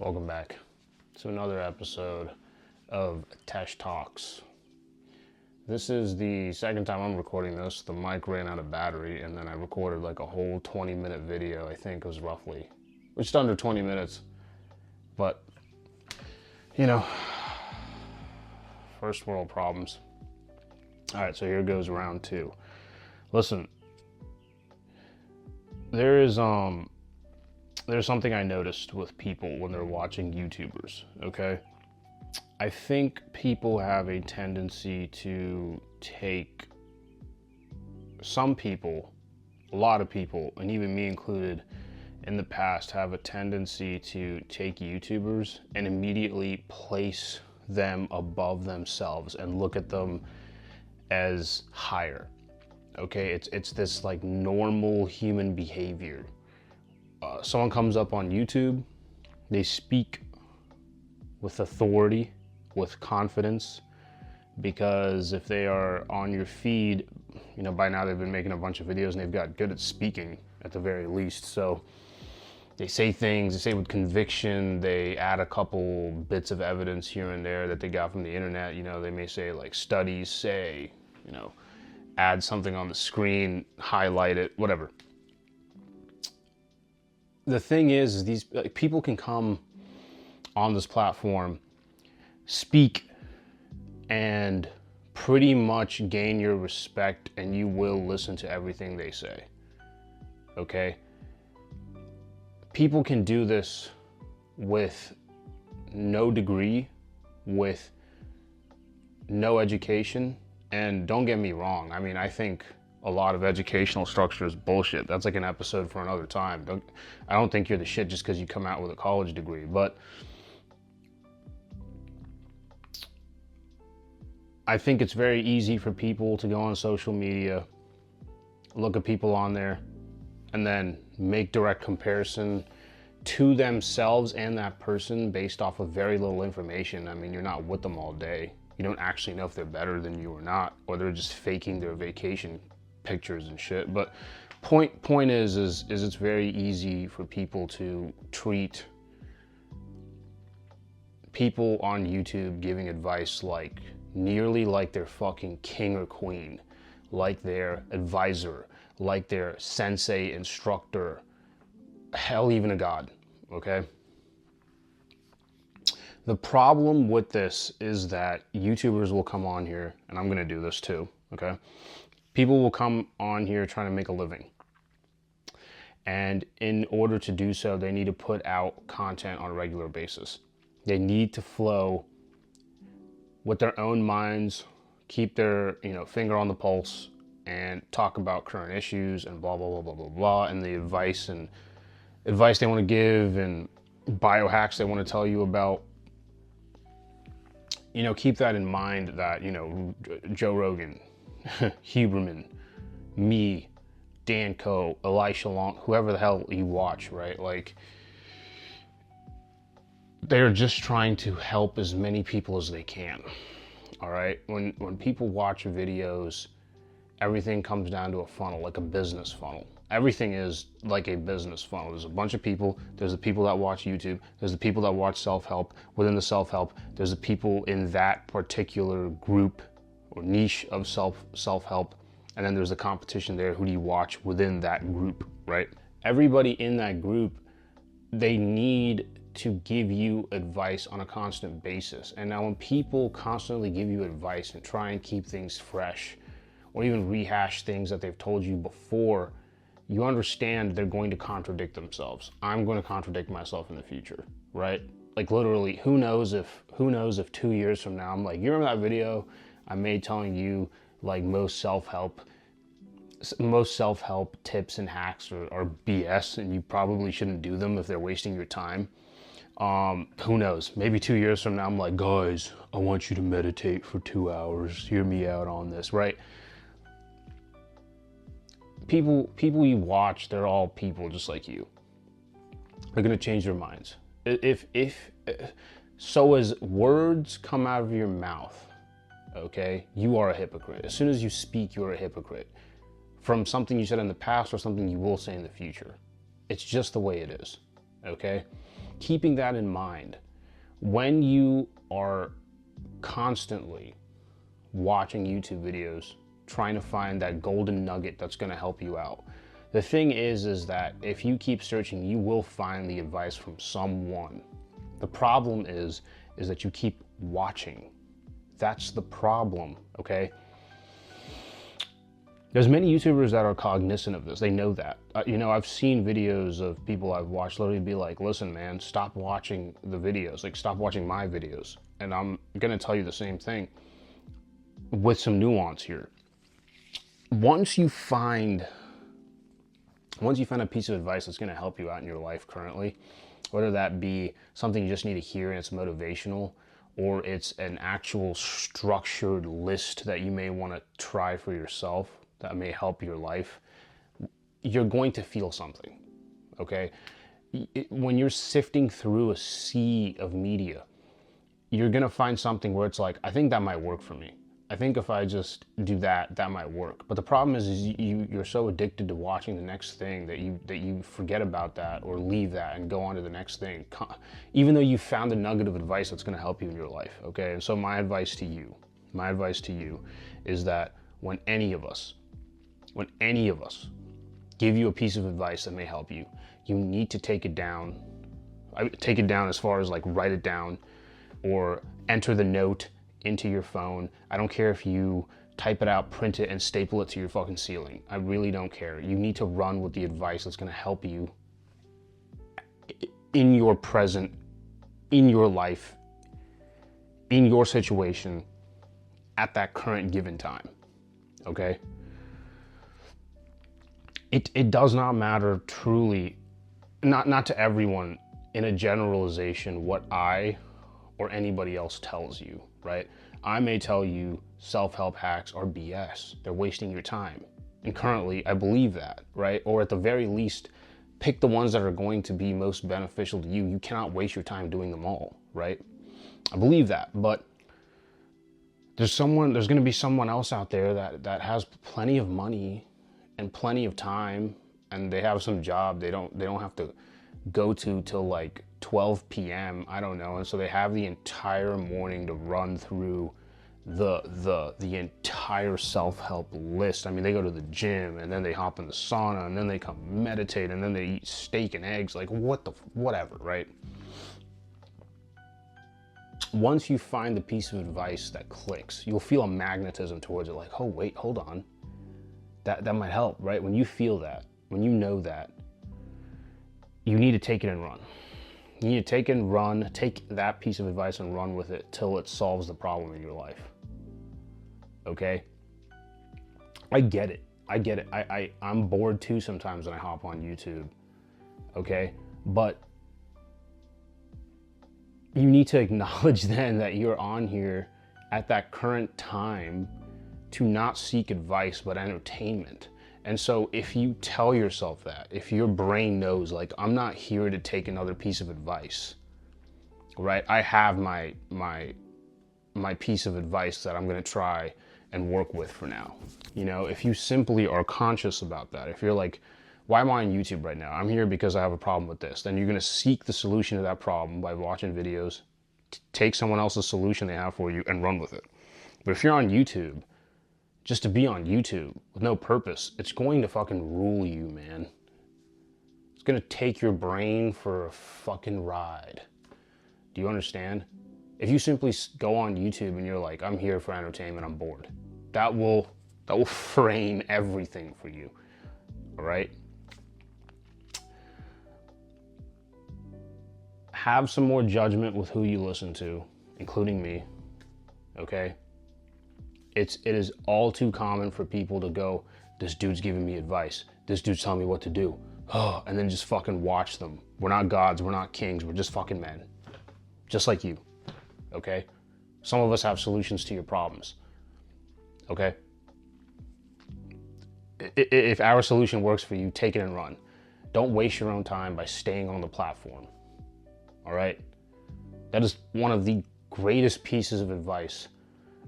Welcome back to another episode of Tesh Talks. This is the second time I'm recording this. The mic ran out of battery, and then I recorded like a whole 20-minute video. I think it was roughly just under 20 minutes. But, you know, first world problems. All right, so here goes round two. Listen, there's something I noticed with people when they're watching YouTubers, okay? I think people have a tendency to take some people, a lot of people, and even me included in the past, have a tendency to take YouTubers and immediately place them above themselves and look at them as higher, okay? It's this like normal human behavior. Someone comes up on YouTube, they speak with authority, with confidence, because if they are on your feed, you know, by now they've been making a bunch of videos and they've got good at speaking at the very least. So they say things, they say with conviction, they add a couple bits of evidence here and there that they got from the internet. You know, they may say like studies say, you know, add something on the screen, highlight it, whatever. The thing is these people can come on this platform, speak, and pretty much gain your respect, and you will listen to everything they say, okay? People can do this with no degree, with no education, and don't get me wrong, I mean, I think a lot of educational structure is bullshit. That's like an episode for another time. I don't think you're the shit just because you come out with a college degree, but I think it's very easy for people to go on social media, look at people on there, and then make direct comparison to themselves and that person based off of very little information. I mean, you're not with them all day. You don't actually know if they're better than you or not, or they're just faking their vacation pictures and shit. But point is it's very easy for people to treat people on YouTube giving advice like nearly like they're fucking king or queen, like their advisor, like their sensei, instructor, hell, even a god, okay? The problem with this is that YouTubers will come on here, and I'm gonna do this too, okay? People will come on here trying to make a living. And in order to do so, they need to put out content on a regular basis. They need to flow with their own minds, keep their, you know, finger on the pulse, and talk about current issues and blah, blah, blah, blah, blah, blah, and the advice they want to give and biohacks they want to tell you about. You know, keep that in mind that, you know, Joe Rogan, Huberman, me, Dan Coe, Elisha Long, whoever the hell you watch, right? Like, they're just trying to help as many people as they can, all right? When people watch videos, everything comes down to a funnel, like a business funnel. Everything is like a business funnel. There's a bunch of people. There's the people that watch YouTube. There's the people that watch self-help. Within the self-help, there's the people in that particular group or niche of self-help. And then there's the competition there. Who do you watch within that group, right? Everybody in that group, they need to give you advice on a constant basis. And now when people constantly give you advice and try and keep things fresh, or even rehash things that they've told you before, you understand they're going to contradict themselves. I'm going to contradict myself in the future, right? Like literally, who knows if 2 years from now, I'm like, you remember that video I made telling you like most self-help tips and hacks are BS, and you probably shouldn't do them if they're wasting your time. Who knows? Maybe 2 years from now, I'm like, guys, I want you to meditate for 2 hours. Hear me out on this, right? People you watch, they're all people just like you. They're gonna change their minds. So as words come out of your mouth, okay, you are a hypocrite. As soon as you speak, you're a hypocrite. From something you said in the past or something you will say in the future. It's just the way it is, okay? keeping that in mind, when you are constantly watching YouTube videos, trying to find that golden nugget that's going to help you out, the thing is that if you keep searching, you will find the advice from someone. The problem is that you keep watching. That's the problem, okay? There's many YouTubers that are cognizant of this. They know that. You know, I've seen videos of people I've watched literally be like, listen, man, stop watching the videos. Like, stop watching my videos. And I'm going to tell you the same thing with some nuance here. Once you find a piece of advice that's going to help you out in your life currently, whether that be something you just need to hear and it's motivational, or it's an actual structured list that you may want to try for yourself that may help your life, you're going to feel something, okay? When you're sifting through a sea of media, you're going to find something where it's like, I think that might work for me. I think if I just do that, that might work. But the problem is you're so addicted to watching the next thing that you forget about that or leave that and go on to the next thing, even though you found a nugget of advice that's going to help you in your life, okay? And so my advice to you is that when any of us give you a piece of advice that may help you, you need to take it down. Take it down as far as like write it down or enter the note into your phone. I don't care if you type it out, print it, and staple it to your fucking ceiling. I really don't care. You need to run with the advice that's going to help you in your present, in your life, in your situation, at that current given time, okay? It does not matter truly, not to everyone in a generalization what I or anybody else tells you, right? I may tell you self-help hacks are BS. They're wasting your time. And currently, I believe that, right? Or at the very least, pick the ones that are going to be most beneficial to you. You cannot waste your time doing them all, right? I believe that, but there's going to be someone else out there that has plenty of money and plenty of time, and they have some job they don't have to go to till like 12 p.m. I don't know, and so they have the entire morning to run through the entire self-help list. I mean, they go to the gym and then they hop in the sauna and then they come meditate and then they eat steak and eggs, like whatever, right? Once you find the piece of advice that clicks, you'll feel a magnetism towards it, like, oh wait, hold on, that might help, right? When you feel that, when you know that, you need to take it and run. You need to take it and run, take that piece of advice and run with it till it solves the problem in your life. Okay? I get it. I'm bored too sometimes when I hop on YouTube. Okay? But you need to acknowledge then that you're on here at that current time to not seek advice but entertainment. And so if you tell yourself that, if your brain knows, like, I'm not here to take another piece of advice, right? I have my piece of advice that I'm going to try and work with for now. You know, if you simply are conscious about that, if you're like, why am I on YouTube right now? I'm here because I have a problem with this. Then you're going to seek the solution to that problem by watching videos, take someone else's solution they have for you and run with it. But if you're on YouTube, just to be on YouTube with no purpose, it's going to fucking rule you, man. It's going to take your brain for a fucking ride. Do you understand? If you simply go on YouTube and you're like, I'm here for entertainment, I'm bored, that will frame everything for you. All right? Have some more judgment with who you listen to, including me. Okay? It is all too common for people to go, this dude's giving me advice, this dude's telling me what to do, and then just fucking watch them. We're not gods, we're not kings, we're just fucking men. Just like you, okay? Some of us have solutions to your problems, okay? If our solution works for you, take it and run. Don't waste your own time by staying on the platform, all right? That is one of the greatest pieces of advice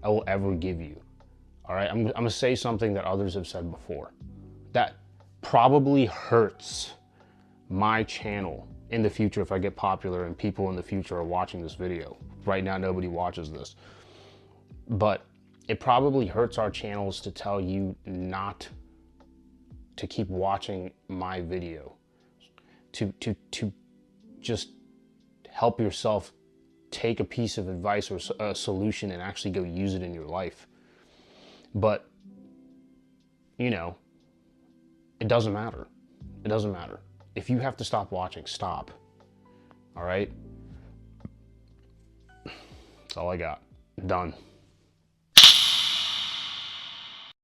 I will ever give you. All right, I'm gonna say something that others have said before that probably hurts my channel in the future if I get popular and people in the future are watching this video. Right now, nobody watches this. But it probably hurts our channels to tell you not to keep watching my video, to just help yourself take a piece of advice or a solution and actually go use it in your life. But, you know, it doesn't matter. It doesn't matter. If you have to stop watching, stop. All right? That's all I got. Done.